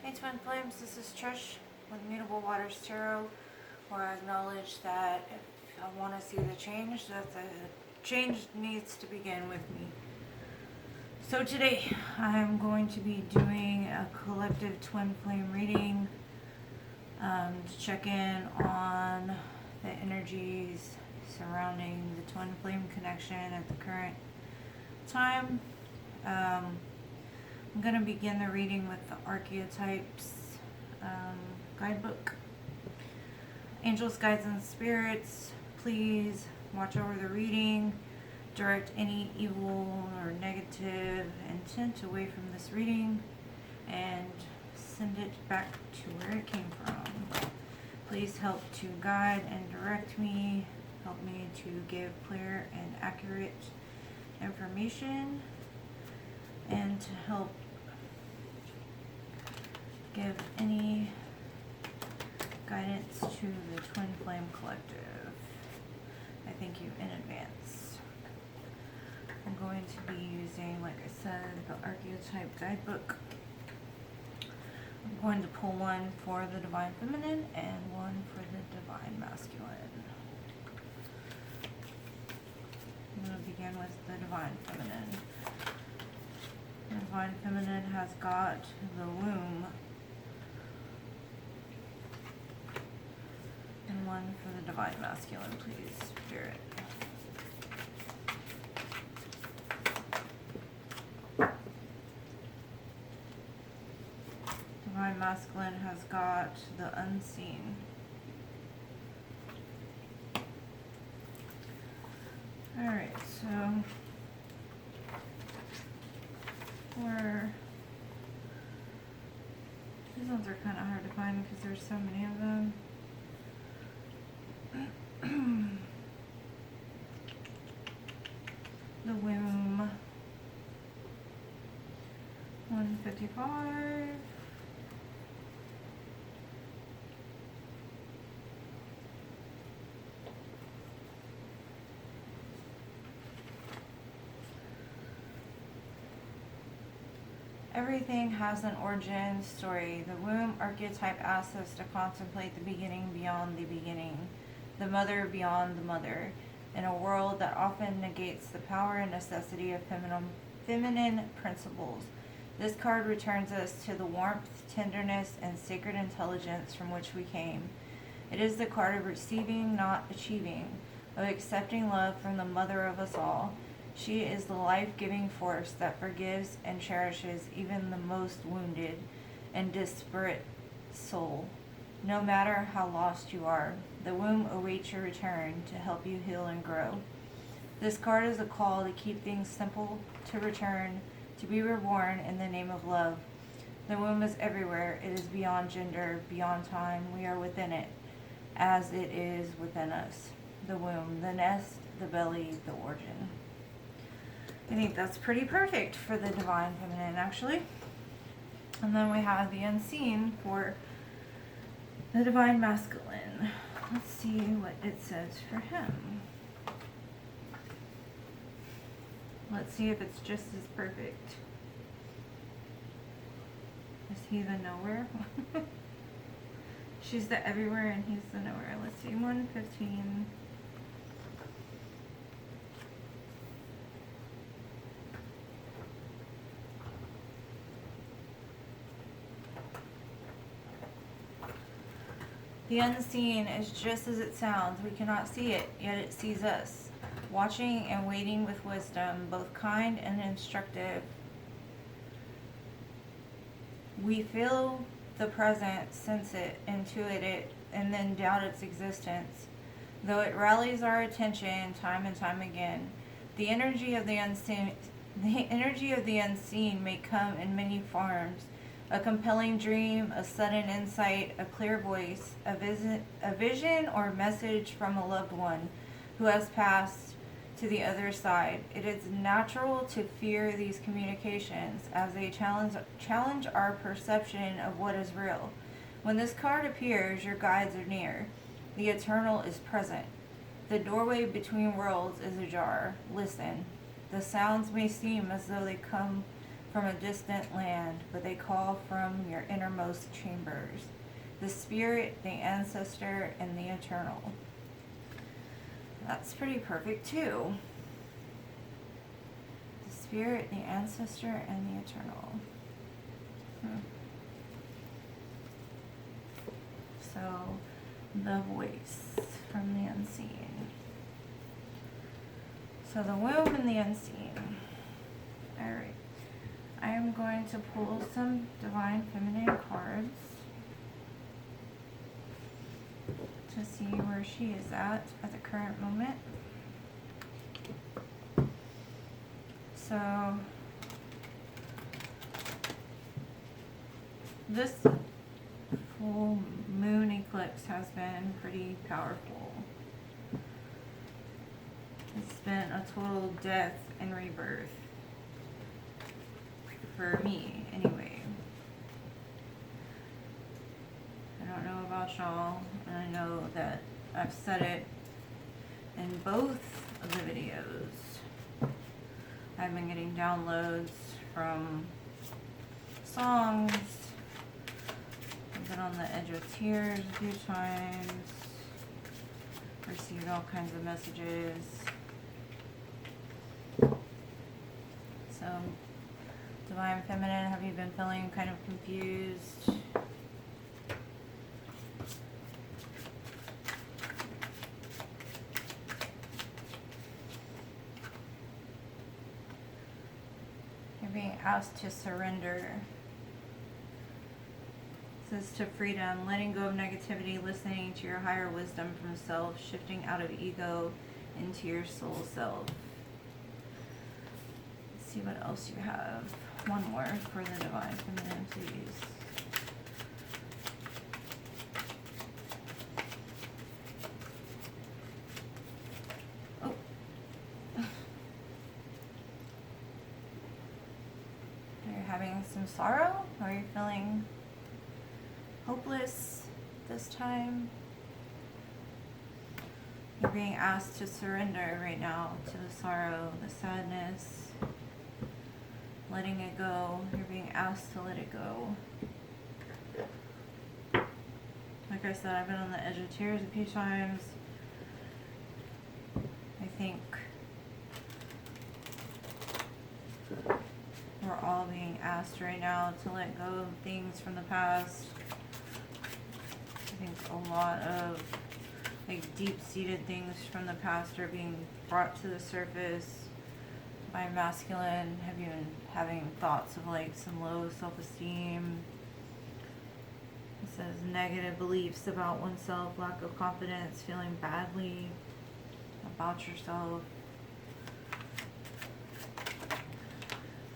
Hey Twin Flames, this is Trish with Mutable Waters Tarot, where I acknowledge that if I want to see the change, that the change needs to begin with me. So today, I'm going to be doing a collective Twin Flame reading to check in on the energies surrounding the Twin Flame connection at the current time. I'm going to begin the reading with the Archetypes guidebook. Angels, guides, and spirits, please watch over the reading. Direct any evil or negative intent away from this reading and send it back to where it came from. Please help to guide and direct me. Help me to give clear and accurate information, and to help give any guidance to the Twin Flame Collective. I thank you in advance. I'm going to be using, like I said, the Archetype Guidebook. I'm going to pull one for the Divine Feminine and one for the Divine Masculine. I'm going to begin with the Divine Feminine. The Divine Feminine has got the womb. And one for the Divine Masculine, please, Spirit. Divine Masculine has got the Unseen. Alright, so these ones are kind of hard to find because there's so many of them. The womb, 155. Everything has an origin story. The womb archetype asks us to contemplate the beginning beyond the beginning, the mother beyond the mother, in a world that often negates the power and necessity of feminine principles. This card returns us to the warmth, tenderness, and sacred intelligence from which we came. It is the card of receiving, not achieving, of accepting love from the mother of us all. She is the life-giving force that forgives and cherishes even the most wounded and disparate soul. No matter how lost you are, the womb awaits your return to help you heal and grow. This card is a call to keep things simple, to return, to be reborn in the name of love. The womb is everywhere. It is beyond gender, beyond time. We are within it, as it is within us. The womb, the nest, the belly, the origin. I think that's pretty perfect for the Divine Feminine, actually. And then we have the Unseen for the Divine Masculine. Let's see what it says for him. Let's see if it's just as perfect. Is he the nowhere? She's the everywhere and he's the nowhere. Let's see, 115. The unseen is just as it sounds. We cannot see it, yet it sees us, watching and waiting with wisdom, both kind and instructive. We feel the present, sense it, intuit it, and then doubt its existence, though it rallies our attention time and time again. The energy of the unseen may come in many forms. A compelling dream, a sudden insight, a clear voice, a vision or message from a loved one who has passed to the other side. It is natural to fear these communications as they challenge our perception of what is real. When this card appears, your guides are near. The eternal is present. The doorway between worlds is ajar. Listen. The sounds may seem as though they come from a distant land, but they call from your innermost chambers. The spirit, the ancestor, and the eternal. That's pretty perfect too. The spirit, the ancestor, and the eternal. So, the voice from the unseen. So the womb and the unseen. Alright. I am going to pull some divine feminine cards to see where she is at the current moment. So this full moon eclipse has been pretty powerful. It's been a total death and rebirth. For me, anyway. I don't know about y'all, and I know that I've said it in both of the videos. I've been getting downloads from songs. I've been on the edge of tears a few times. Received all kinds of messages. So, Divine Feminine, have you been feeling kind of confused? You're being asked to surrender. This is to freedom, letting go of negativity, listening to your higher wisdom from self, shifting out of ego into your soul self. Let's see what else you have. One more for the Divine Feminine, please. Oh. Are you having some sorrow? Are you feeling hopeless this time? You're being asked to surrender right now to the sorrow, the sadness, letting it go. You're being asked to let it go. Like I said, I've been on the edge of tears a few times. I think we're all being asked right now to let go of things from the past. I think a lot of like deep-seated things from the past are being brought to the surface by masculine. Have you been having thoughts of like some low self-esteem? It says negative beliefs about oneself, lack of confidence, feeling badly about yourself.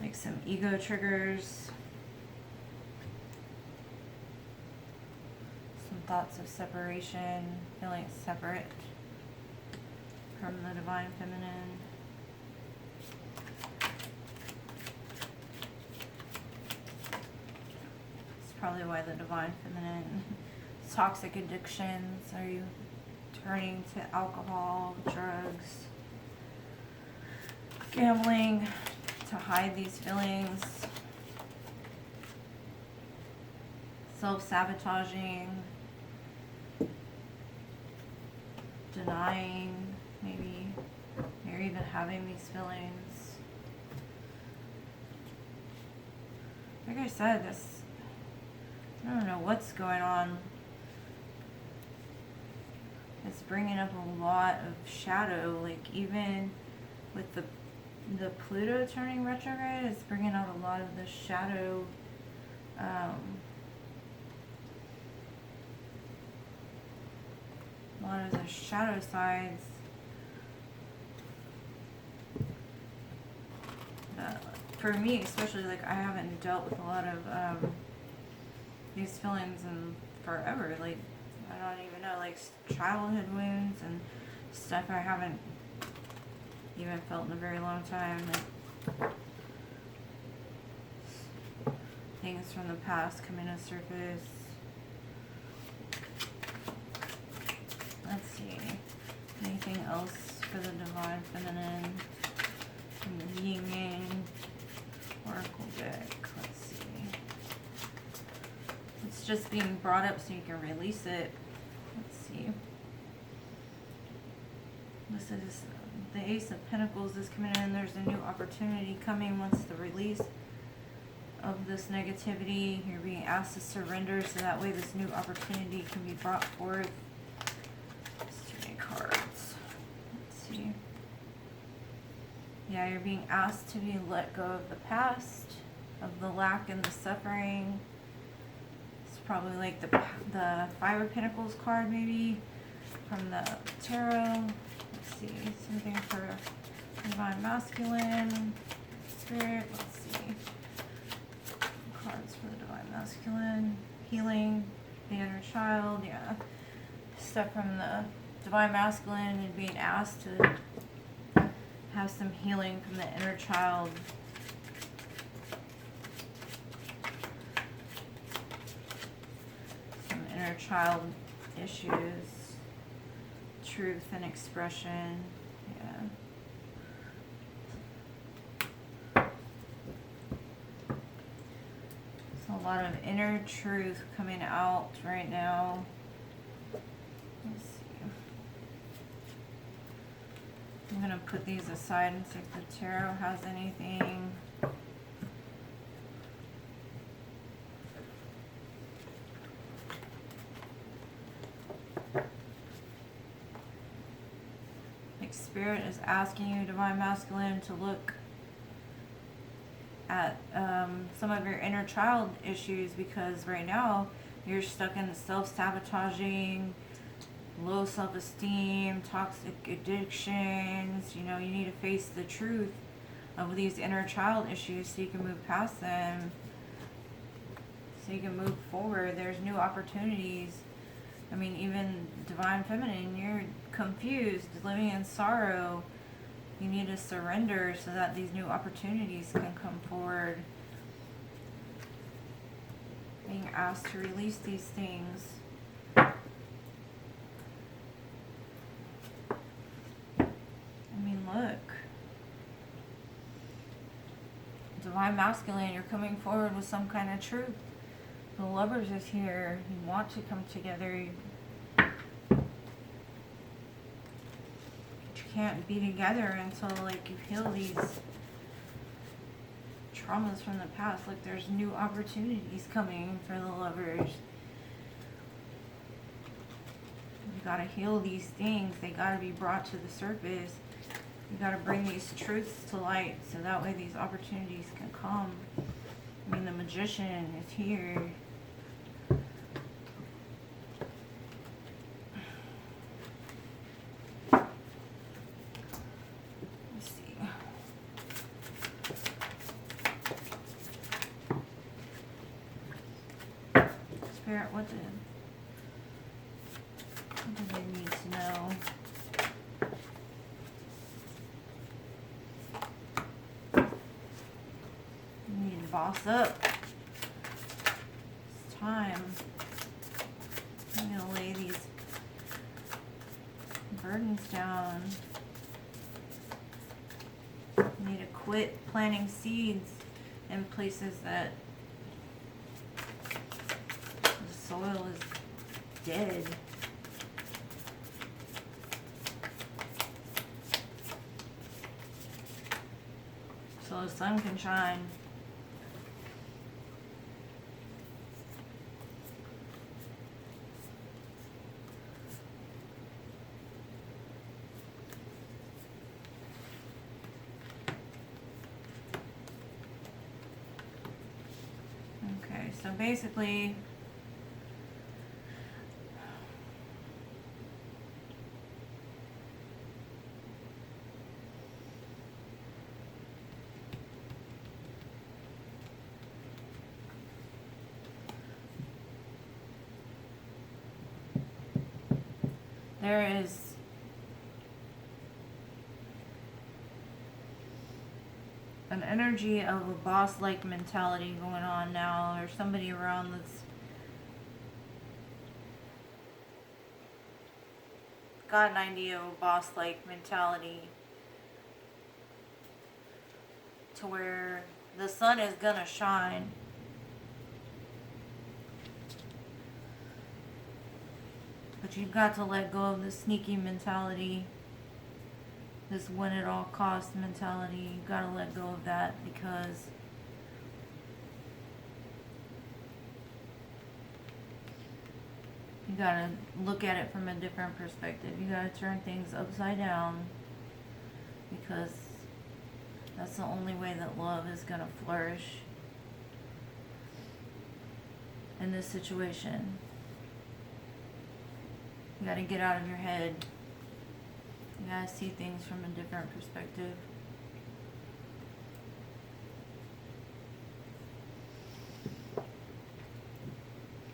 Like some ego triggers. Some thoughts of separation, feeling separate from the Divine Feminine. It's probably why the Divine Feminine. Toxic addictions. Are you turning to alcohol, drugs, gambling to hide these feelings? Self-sabotaging, denying, maybe you're even having these feelings. Like I said, I don't know what's going on. It's bringing up a lot of shadow, like even with the Pluto turning retrograde, it's bringing out a lot of the shadow, a lot of the shadow sides that, for me especially, like I haven't dealt with a lot of these feelings in forever. Like I don't even know, like childhood wounds and stuff I haven't even felt in a very long time. Like things from the past coming to surface. Let's see. Anything else for the Divine Feminine from the Yin Yang Oracle deck? just being brought up so you can release it. Let's see. This is the Ace of Pentacles is coming in. There's a new opportunity coming once the release of this negativity. You're being asked to surrender so that way this new opportunity can be brought forth. There's too many cards. Let's see. Yeah, you're being asked to be let go of the past, of the lack and the suffering. It's probably like the Five of Pentacles card maybe from the tarot. Let's see, something for Divine Masculine, Spirit. Let's see. Cards for the Divine Masculine, healing, the inner child. Yeah, stuff from the Divine Masculine and being asked to have some healing from the inner child. Some inner child issues, truth and expression. Yeah. So a lot of inner truth coming out right now. Let's see. I'm going to put these aside and see if the tarot has anything. Like Spirit is asking you, Divine Masculine, to look at some of your inner child issues, because right now you're stuck in self-sabotaging, low self-esteem, toxic addictions. You know, you need to face the truth of these inner child issues so you can move past them, so you can move forward. There's new opportunities. I mean, even Divine Feminine, you're confused, living in sorrow. You need to surrender so that these new opportunities can come forward. Being asked to release these things. Look, Divine Masculine, you're coming forward with some kind of truth. The Lovers is here. You want to come together. But you can't be together until like you heal these traumas from the past. Like there's new opportunities coming for the Lovers. You gotta heal these things. They gotta be brought to the surface. You gotta bring these truths to light so that way these opportunities can come. I mean, the Magician is here. Let's see. Spirit, what do they need to know? Boss up. It's time. I'm going to lay these burdens down. You need to quit planting seeds in places that the soil is dead. So the sun can shine. So basically, there is an energy of a boss-like mentality going on now. There's somebody around that's got an idea of a boss-like mentality to where the sun is gonna shine. But you've got to let go of the sneaky mentality, this win at all cost mentality. You've got to let go of that, because you got to look at it from a different perspective. You got to turn things upside down, because that's the only way that love is going to flourish in this situation. You got to get out of your head. You got to see things from a different perspective.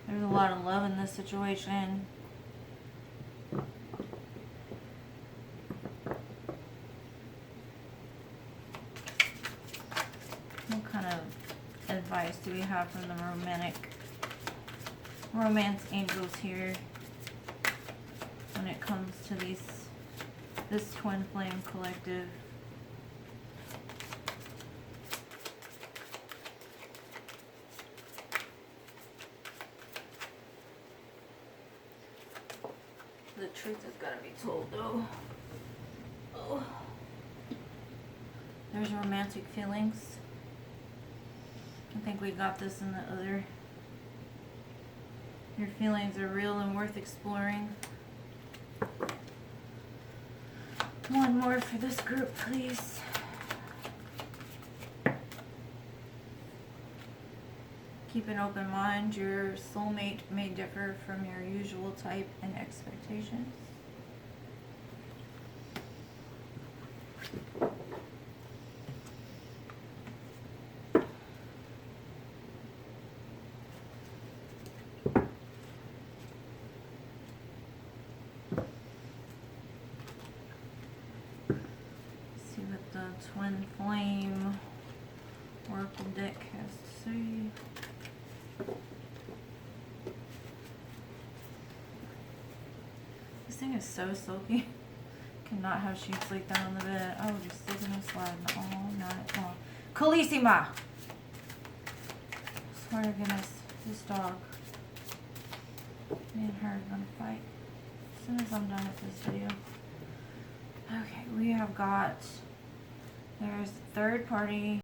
There's a lot of love in this situation. What kind of advice do we have from the romance angels here when it comes to this twin flame collective? The truth has got to be told, though. Oh. There's romantic feelings. I think we got this in the other. Your feelings are real and worth exploring. One more for this group, please. Keep an open mind. Your soulmate may differ from your usual type and expectations. See what the Twin Flame Oracle deck has to say. This thing is so silky. Cannot have sheets like that on the bed. I will just sit in and slide all night long. Colissima! Swear to goodness, this dog. Me and her are gonna fight as soon as I'm done with this video. Okay, we have got, there's third party